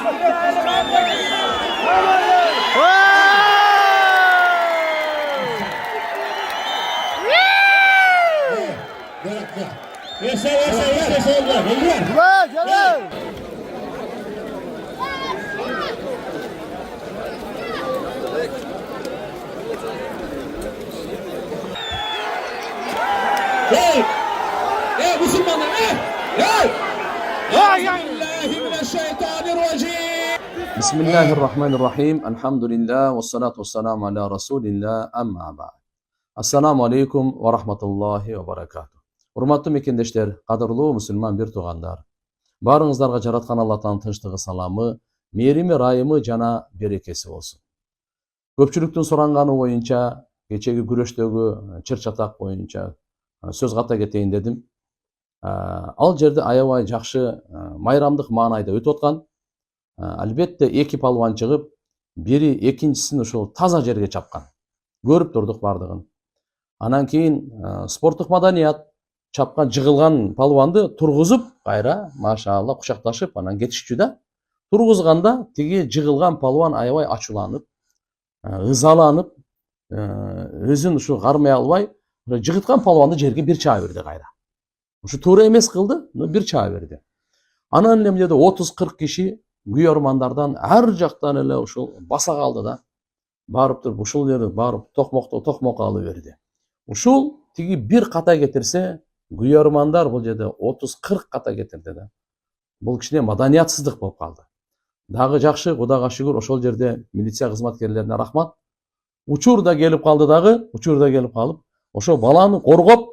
Müslümanlar, Bismillahirrahmanirrahim. Elhamdülillah ve salatu ve selamu ala Resulillah amma ba'd. Assalamu alaikum ve rahmatullahi ve barakatuh. Hurmatlı mekendешler, qadırlı Müslüman bir tuğanlar. Barыңыздарга жараткан Аллахтан тынчтыгы саламы, мээрими райымы жана берекеси болсун. Көпчүлүктүн суранганы боюнча, кечеги күрөштөгү чыр-чатак боюнча сөз ката кетейин дедим. Ал жерде аябай жакшы майрамдык маанайда өтүп аткан. Албетте эки палван чыгып, бири экинчисин ушул таза жерге чапкан. Көрүп турдук бардыгын. Анан кийин спорттук маданият чапкан жыгылган палванды тургузуп, кайра машаалла кучакташып, анан кетишчү да. Тургузганда тиги жыгылган палван аябай ачууланып, ызаланып, өзүн ушу кармай албай, жыгыткан палванды жерге бир чаа берди кайра. Ушу туура эмес кылды, но бир чаа берди. Анан эле эмнеде 30-40 киши күйөрмандардан ар жактан эле ушул баса калды да. Барып туруп ушул жерди барып токмок алып берди. Ушул тиги бир ката кетирсе, күйөрмандар бул жерде 30-40 ката кетирди да. Бул кичине маданиятсыздык болуп калды. Дагы жакшы, Кудайга шүгүр, ошол жерде милиция кызматкерлерине рахмат. Учур да келип калды дагы, учур да келип калып, ошо баланы коргоп,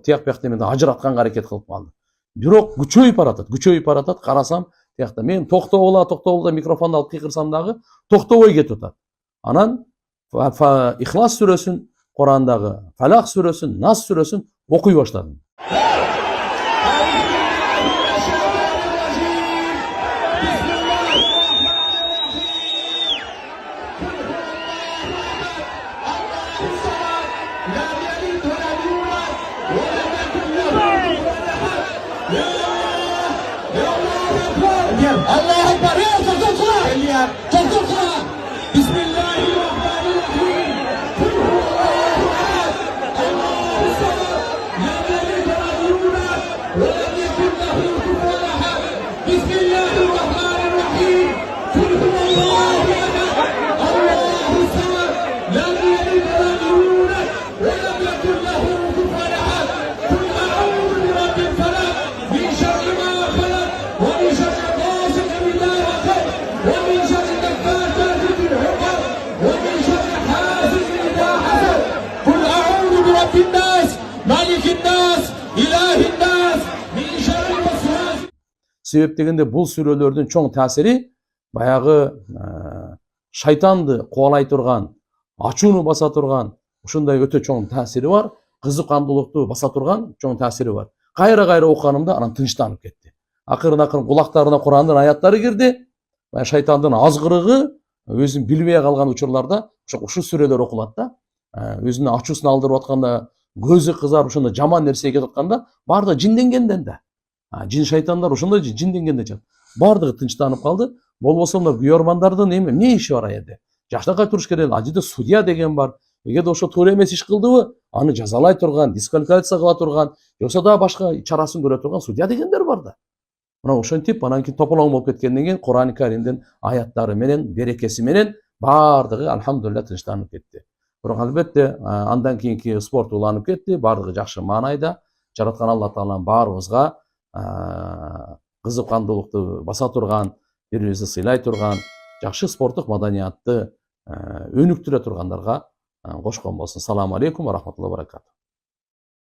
тияк бияк деменде ажыратканга аракет кылып калды. Бирок күчөйүп баратат, карасам, тиякта мен токтогула микрофонду алып кыйкырсам дагы токтобой кетип атат. Анан Ихлас сүрөсүн, Курандагы Фалак сүрөсүн, Нас сүрөсүн окуй баштадым. Allah Ekber, Toktukla. Bismillahirrahmanirrahim. Allahu samad, lam yalid wa lam yulad, wa lam yakul lahu kufuwan ahad. Bismillahirrahmanirrahim. Kul huvallahu ahad. Allahu samad, lam yalid wa lam yulad, wa lam yakul lahu kufuwan ahad. Kul a'udhu bi rabbil falaq, min sharri ma khalaq, wa min sharri Себеп дегенде бул сүрөлөрдүн чоң таасири баягы шайтанды кубалай турган, ачууну баса турган, ушундай өтө чоң таасири бар, кызыкандуулукту баса турган чоң таасири бар. Кайра окуганымда анан тынчтанып кетти. Акырын кулактарына Курандын аяттары кирди. Шайтандын азгырыгы өзүн билбей калган учурларда ушул сүрөлөр окулат да. Өзүнүн ачуусун алдырып атканда, көзү кызарып ошондо жаман нерсеге кетип атканда, баардыгы жинденгенден да. Жин шайтандар ошондой жинденгенде чат. Баардыгы тынчтанып калды. Болбосо мына күйөрмандардын эмне иши бар аерде? Жактакай туруш керек. Ажыда судья деген бар. Эгерде ошо туура эмес иш кылдыбы, аны жазалай турган, дисквалификация кыла турган, жоксо да башка чарасын көрө турган судья дегендер бар да. Мына ошентип анан кийин тополоң болуп кеткенден кийин Куран-ы Каримдин аяттары менен, берекеси менен баардыгы алхамдулилlah тынчтанып кетти. Бирок албетте андан кийинки спорт уланып кетти, баардыгы жакшы маанайда. Жараткан Алла Таалам баарыбызга кызыккандуулукту баса турган, бири-бирибизди сыйлай турган, жакшы спорттук маданиятты өнүктүрө тургандарга кошкон болсун. Саламу алейкум ва рахматуллахи ва баракатух.